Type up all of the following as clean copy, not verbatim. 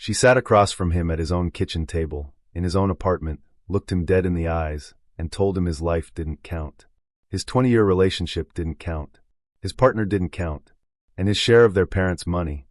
She sat across from him at his own kitchen table, in his own apartment, looked him dead in the eyes, and told him his life didn't count. His 20-year relationship didn't count. His partner didn't count. And his share of their parents' money,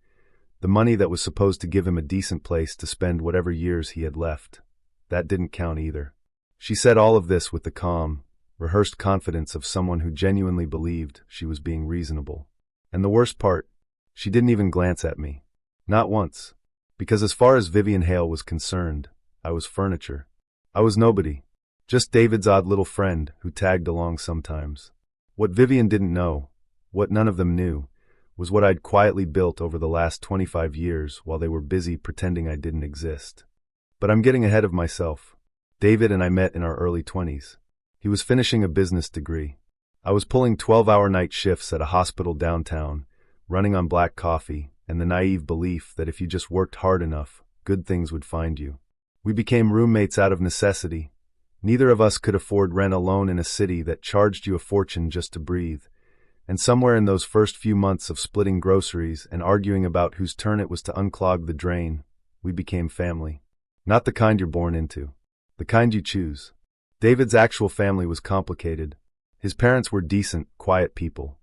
the money that was supposed to give him a decent place to spend whatever years he had left, that didn't count either. She said all of this with the calm, rehearsed confidence of someone who genuinely believed she was being reasonable. And the worst part, she didn't even glance at me. Not once. Because as far as Vivian Hale was concerned, I was furniture. I was nobody. Just David's odd little friend who tagged along sometimes. What Vivian didn't know, what none of them knew, was what I'd quietly built over the last 25 years while they were busy pretending I didn't exist. But I'm getting ahead of myself. David and I met in our early 20s. He was finishing a business degree. I was pulling 12-hour night shifts at a hospital downtown, running on black coffee and the naive belief that if you just worked hard enough, good things would find you. We became roommates out of necessity. Neither of us could afford rent alone in a city that charged you a fortune just to breathe. And somewhere in those first few months of splitting groceries and arguing about whose turn it was to unclog the drain, we became family. Not the kind you're born into. The kind you choose. David's actual family was complicated. His parents were decent, quiet people.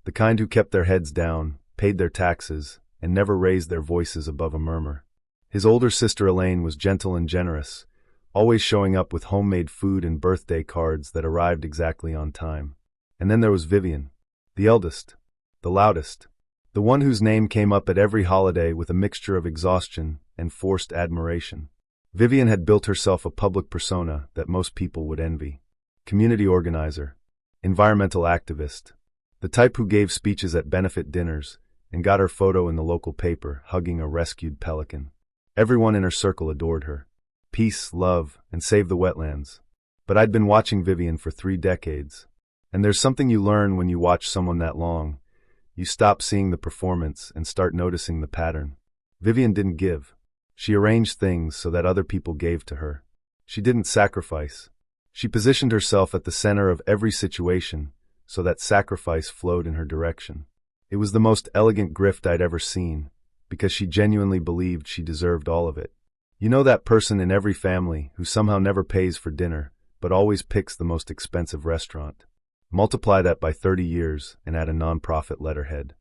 The kind who kept their heads down, paid their taxes, and never raised their voices above a murmur. His older sister Elaine was gentle and generous, always showing up with homemade food and birthday cards that arrived exactly on time. And then there was Vivian. The eldest, the loudest, the one whose name came up at every holiday with a mixture of exhaustion and forced admiration. Vivian had built herself a public persona that most people would envy. Community organizer, environmental activist, the type who gave speeches at benefit dinners and got her photo in the local paper hugging a rescued pelican. Everyone in her circle adored her. Peace, love, and save the wetlands. But I'd been watching Vivian for 3 decades. And there's something you learn when you watch someone that long. You stop seeing the performance and start noticing the pattern. Vivian didn't give. She arranged things so that other people gave to her. She didn't sacrifice. She positioned herself at the center of every situation so that sacrifice flowed in her direction. It was the most elegant grift I'd ever seen, because she genuinely believed she deserved all of it. You know that person in every family who somehow never pays for dinner, but always picks the most expensive restaurant. Multiply that by 30 years and add a non-profit letterhead.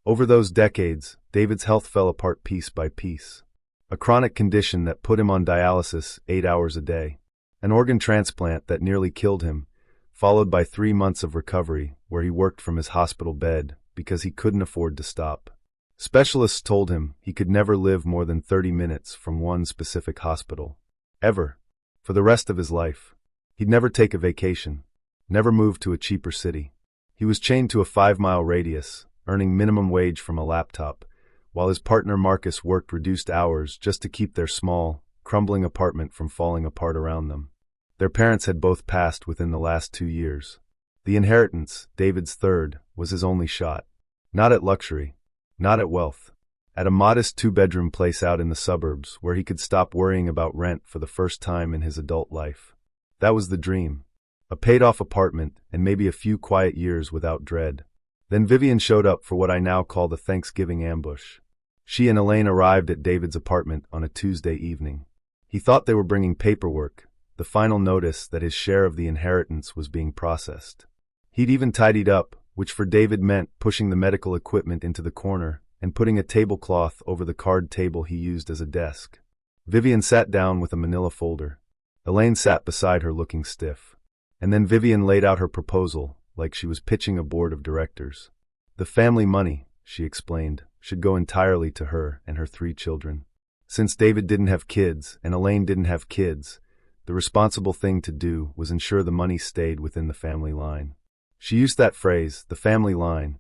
Over those decades, David's health fell apart piece by piece. A chronic condition that put him on dialysis 8 hours a day. An organ transplant that nearly killed him, followed by 3 months of recovery where he worked from his hospital bed because he couldn't afford to stop. Specialists told him he could never live more than 30 minutes from one specific hospital. Ever. For the rest of his life. He'd never take a vacation. Never moved to a cheaper city. He was chained to a 5-mile radius, earning minimum wage from a laptop, while his partner Marcus worked reduced hours just to keep their small, crumbling apartment from falling apart around them. Their parents had both passed within the last 2 years. The inheritance, David's third, was his only shot. Not at luxury. Not at wealth. At a modest 2-bedroom place out in the suburbs where he could stop worrying about rent for the first time in his adult life. That was the dream. A paid-off apartment and maybe a few quiet years without dread. Then Vivian showed up for what I now call the Thanksgiving ambush. She and Elaine arrived at David's apartment on a Tuesday evening. He thought they were bringing paperwork, the final notice that his share of the inheritance was being processed. He'd even tidied up, which for David meant pushing the medical equipment into the corner and putting a tablecloth over the card table he used as a desk. Vivian sat down with a manila folder. Elaine sat beside her looking stiff. And then Vivian laid out her proposal, like she was pitching a board of directors. The family money, she explained, should go entirely to her and her 3 children. Since David didn't have kids and Elaine didn't have kids, the responsible thing to do was ensure the money stayed within the family line. She used that phrase, the family line,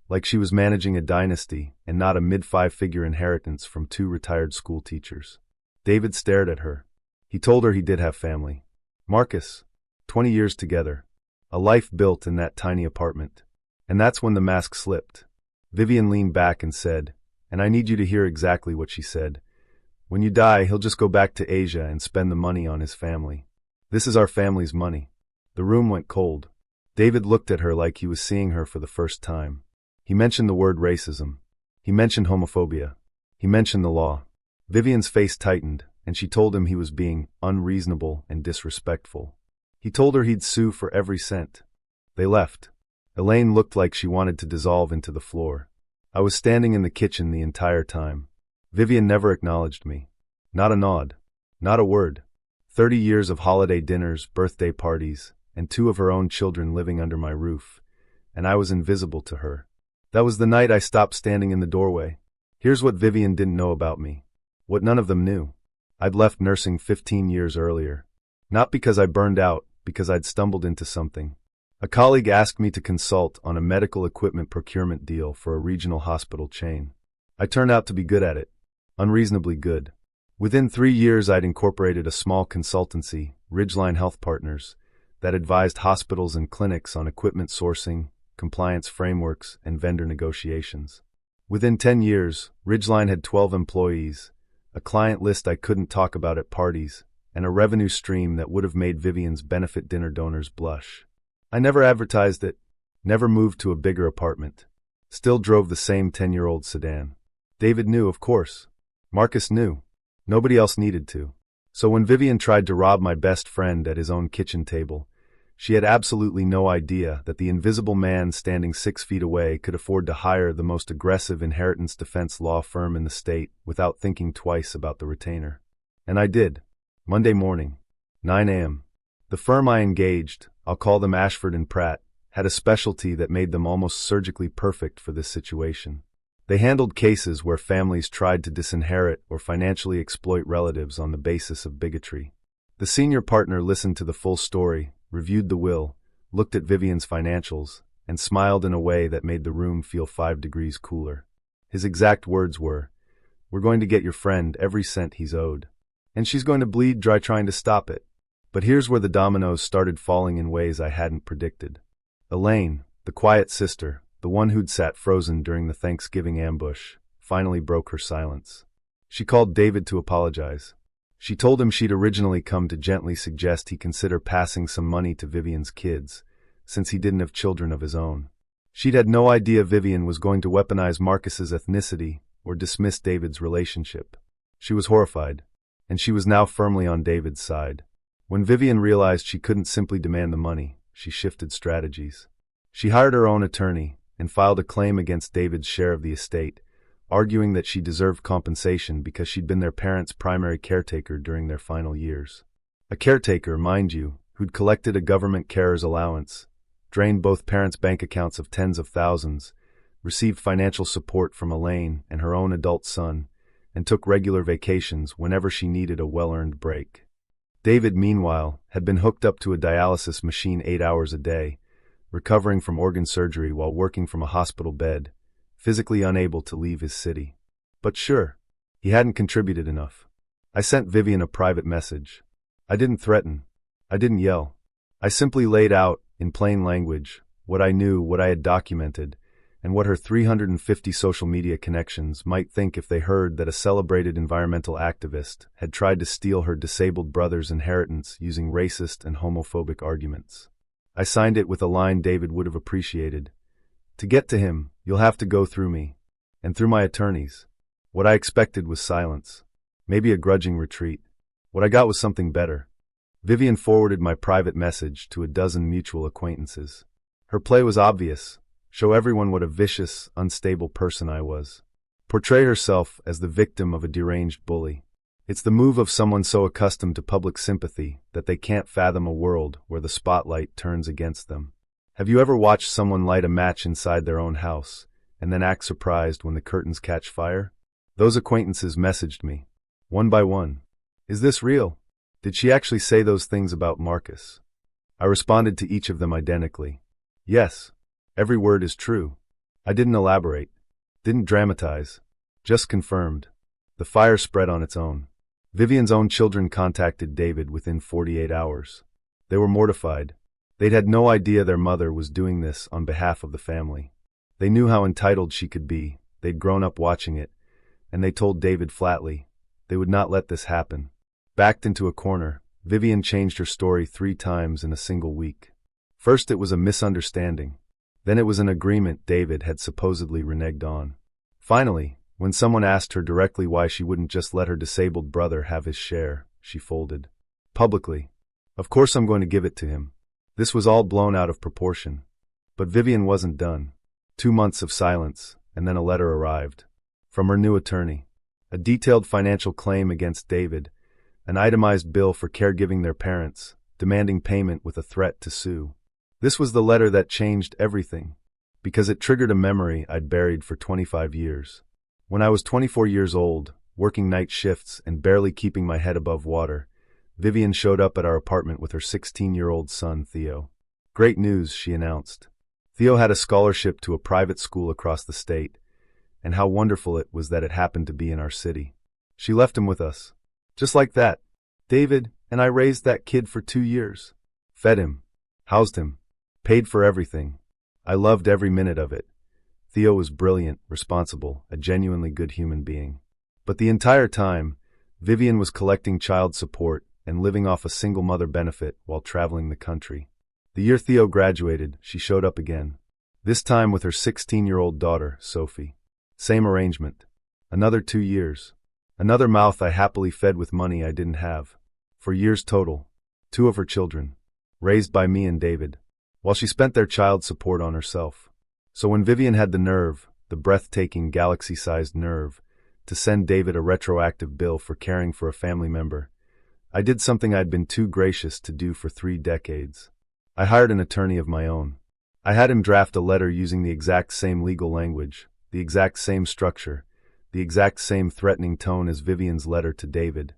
like she was managing a dynasty and not a mid-5-figure inheritance from 2 retired school teachers. David stared at her. He told her he did have family. Marcus. 20 years together. A life built in that tiny apartment. And that's when the mask slipped. Vivian leaned back and said, and I need you to hear exactly what she said, when you die, he'll just go back to Asia and spend the money on his family. This is our family's money. The room went cold. David looked at her like he was seeing her for the first time. He mentioned the word racism. He mentioned homophobia. He mentioned the law. Vivian's face tightened, and she told him he was being unreasonable and disrespectful. He told her he'd sue for every cent. They left. Elaine looked like she wanted to dissolve into the floor. I was standing in the kitchen the entire time. Vivian never acknowledged me. Not a nod. Not a word. 30 years of holiday dinners, birthday parties, and 2 of her own children living under my roof, and I was invisible to her. That was the night I stopped standing in the doorway. Here's what Vivian didn't know about me. What none of them knew. I'd left nursing 15 years earlier. Not because I burned out, because I'd stumbled into something. A colleague asked me to consult on a medical equipment procurement deal for a regional hospital chain. I turned out to be good at it. Unreasonably good. Within 3 years I'd incorporated a small consultancy, Ridgeline Health Partners, that advised hospitals and clinics on equipment sourcing, compliance frameworks, and vendor negotiations. Within 10 years, Ridgeline had 12 employees, a client list I couldn't talk about at parties, and a revenue stream that would have made Vivian's benefit dinner donors blush. I never advertised it, never moved to a bigger apartment, still drove the same 10-year-old sedan. David knew, of course. Marcus knew. Nobody else needed to. So when Vivian tried to rob my best friend at his own kitchen table, she had absolutely no idea that the invisible man standing 6 feet away could afford to hire the most aggressive inheritance defense law firm in the state without thinking twice about the retainer. And I did. Monday morning, 9 a.m. The firm I engaged, I'll call them Ashford and Pratt, had a specialty that made them almost surgically perfect for this situation. They handled cases where families tried to disinherit or financially exploit relatives on the basis of bigotry. The senior partner listened to the full story, reviewed the will, looked at Vivian's financials, and smiled in a way that made the room feel 5 degrees cooler. His exact words were, "We're going to get your friend every cent he's owed. And she's going to bleed dry trying to stop it." But here's where the dominoes started falling in ways I hadn't predicted. Elaine, the quiet sister, the one who'd sat frozen during the Thanksgiving ambush, finally broke her silence. She called David to apologize. She told him she'd originally come to gently suggest he consider passing some money to Vivian's kids, since he didn't have children of his own. She'd had no idea Vivian was going to weaponize Marcus's ethnicity or dismiss David's relationship. She was horrified, and she was now firmly on David's side. When Vivian realized she couldn't simply demand the money, she shifted strategies. She hired her own attorney and filed a claim against David's share of the estate, arguing that she deserved compensation because she'd been their parents' primary caretaker during their final years. A caretaker, mind you, who'd collected a government carer's allowance, drained both parents' bank accounts of tens of thousands, received financial support from Elaine and her own adult son, and took regular vacations whenever she needed a well-earned break. David, meanwhile, had been hooked up to a dialysis machine 8 hours a day, recovering from organ surgery while working from a hospital bed, physically unable to leave his city. But sure, he hadn't contributed enough. I sent Vivian a private message. I didn't threaten. I didn't yell. I simply laid out, in plain language, what I knew, what I had documented, and what her 350 social media connections might think if they heard that a celebrated environmental activist had tried to steal her disabled brother's inheritance using racist and homophobic arguments. I signed it with a line David would have appreciated. "To get to him, you'll have to go through me, and through my attorneys." What I expected was silence, maybe a grudging retreat. What I got was something better. Vivian forwarded my private message to a dozen mutual acquaintances. Her play was obvious: show everyone what a vicious, unstable person I was. Portray herself as the victim of a deranged bully. It's the move of someone so accustomed to public sympathy that they can't fathom a world where the spotlight turns against them. Have you ever watched someone light a match inside their own house and then act surprised when the curtains catch fire? Those acquaintances messaged me, one by one. "Is this real? Did she actually say those things about Marcus?" I responded to each of them identically. "Yes, every word is true." I didn't elaborate, didn't dramatize, just confirmed. The fire spread on its own. Vivian's own children contacted David within 48 hours. They were mortified. They'd had no idea their mother was doing this on behalf of the family. They knew how entitled she could be, they'd grown up watching it, and they told David flatly they would not let this happen. Backed into a corner, Vivian changed her story 3 times in a single week. First it was a misunderstanding. Then it was an agreement David had supposedly reneged on. Finally, When someone asked her directly why she wouldn't just let her disabled brother have his share, she folded. Publicly. Of course I'm going to give it to him. This was all blown out of proportion. But Vivian wasn't done. 2 months of silence, and then a letter arrived. From her new attorney. A detailed financial claim against David, an itemized bill for caregiving their parents, demanding payment with a threat to sue. This was the letter that changed everything, because it triggered a memory I'd buried for 25 years. When I was 24 years old, working night shifts and barely keeping my head above water, Vivian showed up at our apartment with her 16-year-old son, Theo. Great news, she announced. Theo had a scholarship to a private school across the state, and how wonderful it was that it happened to be in our city. She left him with us. Just like that. David and I raised that kid for 2 years. Fed him. Housed him. Paid for everything. I loved every minute of it. Theo was brilliant, responsible, a genuinely good human being. But the entire time, Vivian was collecting child support and living off a single mother benefit while traveling the country. The year Theo graduated, she showed up again. This time with her 16-year-old daughter, Sophie. Same arrangement. Another 2 years. Another mouth I happily fed with money I didn't have. For years total. 2 of her children. Raised by me and David. While she spent their child support on herself. So when Vivian had the nerve, the breathtaking galaxy-sized nerve, to send David a retroactive bill for caring for a family member, I did something I'd been too gracious to do for 3 decades. I hired an attorney of my own. I had him draft a letter using the exact same legal language, the exact same structure, the exact same threatening tone as Vivian's letter to David,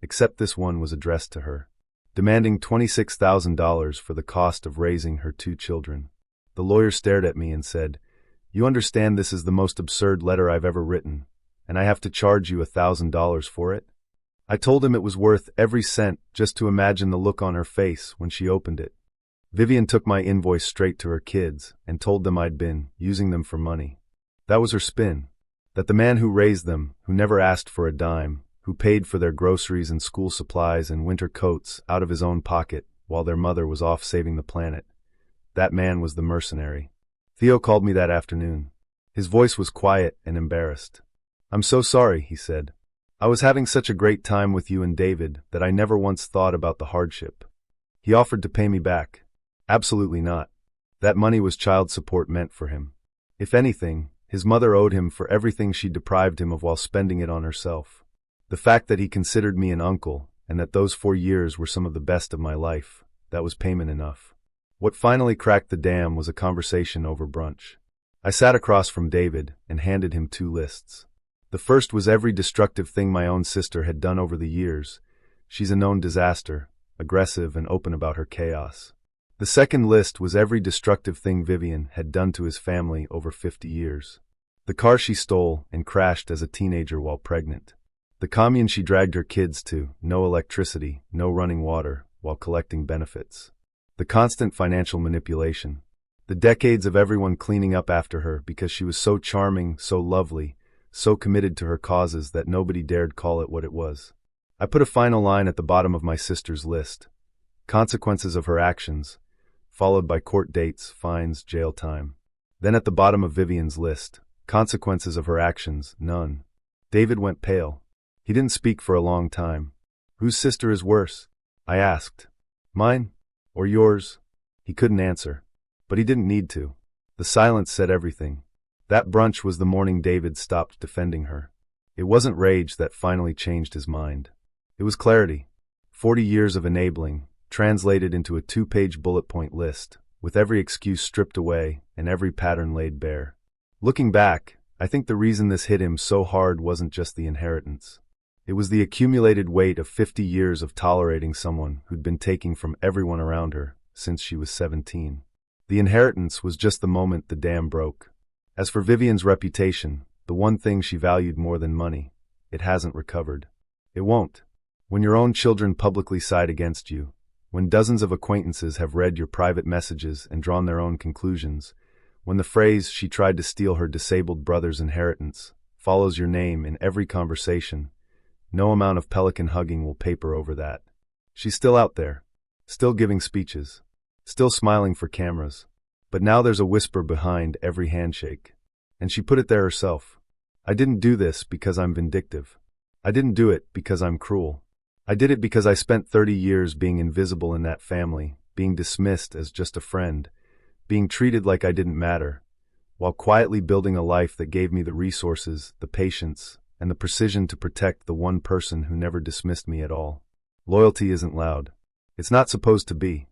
except this one was addressed to her, demanding $26,000 for the cost of raising her 2 children. The lawyer stared at me and said, "You understand this is the most absurd letter I've ever written, and I have to charge you $1,000 for it?" I told him it was worth every cent just to imagine the look on her face when she opened it. Vivian took my invoice straight to her kids and told them I'd been using them for money. That was her spin. That the man who raised them, who never asked for a dime, who paid for their groceries and school supplies and winter coats out of his own pocket while their mother was off saving the planet, that man was the mercenary. Theo called me that afternoon. His voice was quiet and embarrassed. "I'm so sorry," he said. "I was having such a great time with you and David that I never once thought about the hardship." He offered to pay me back. Absolutely not. That money was child support meant for him. If anything, his mother owed him for everything she deprived him of while spending it on herself. The fact that he considered me an uncle, and that those 4 years were some of the best of my life, that was payment enough. What finally cracked the dam was a conversation over brunch. I sat across from David and handed him 2 lists. The first was every destructive thing my own sister had done over the years. She's a known disaster, aggressive and open about her chaos. The second list was every destructive thing Vivian had done to his family over 50 years. The car she stole and crashed as a teenager while pregnant. The commune she dragged her kids to, no electricity, no running water, while collecting benefits. The constant financial manipulation. The decades of everyone cleaning up after her because she was so charming, so lovely, so committed to her causes that nobody dared call it what it was. I put a final line at the bottom of my sister's list. Consequences of her actions, followed by court dates, fines, jail time. Then at the bottom of Vivian's list, consequences of her actions, none. David went pale. He didn't speak for a long time. "Whose sister is worse?" I asked. "Mine? Or yours?" He couldn't answer. But he didn't need to. The silence said everything. That brunch was the morning David stopped defending her. It wasn't rage that finally changed his mind. It was clarity. 40 years of enabling, translated into a 2-page bullet point list, with every excuse stripped away and every pattern laid bare. Looking back, I think the reason this hit him so hard wasn't just the inheritance. It was the accumulated weight of 50 years of tolerating someone who'd been taking from everyone around her since she was 17. The inheritance was just the moment the dam broke. As for Vivian's reputation, the one thing she valued more than money, it hasn't recovered. It won't. When your own children publicly side against you, when dozens of acquaintances have read your private messages and drawn their own conclusions, when the phrase "she tried to steal her disabled brother's inheritance" follows your name in every conversation, no amount of pelican hugging will paper over that. She's still out there, still giving speeches, still smiling for cameras, but now there's a whisper behind every handshake. And she put it there herself. I didn't do this because I'm vindictive. I didn't do it because I'm cruel. I did it because I spent 30 years being invisible in that family, being dismissed as just a friend, being treated like I didn't matter, while quietly building a life that gave me the resources, the patience, and the precision to protect the one person who never dismissed me at all. Loyalty isn't loud. It's not supposed to be.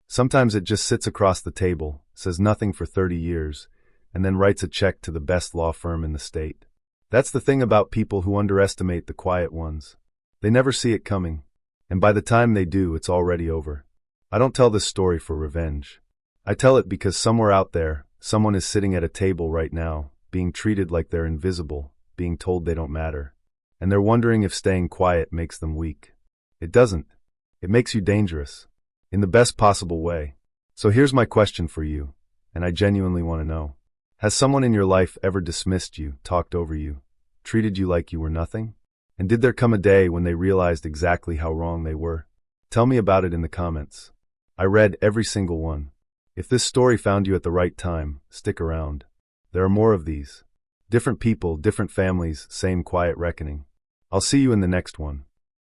Sometimes it just sits across the table, says nothing for 30 years, and then writes a check to the best law firm in the state. That's the thing about people who underestimate the quiet ones. They never see it coming, and by the time they do, it's already over. I don't tell this story for revenge. I tell it because somewhere out there, someone is sitting at a table right now, being treated like they're invisible, being told they don't matter, and they're wondering if staying quiet makes them weak. It doesn't. It makes you dangerous, in the best possible way. So here's my question for you, and I genuinely want to know. Has someone in your life ever dismissed you, talked over you, treated you like you were nothing? And did there come a day when they realized exactly how wrong they were? Tell me about it in the comments. I read every single one. If this story found you at the right time, stick around. There are more of these. Different people, different families, same quiet reckoning. I'll see you in the next one.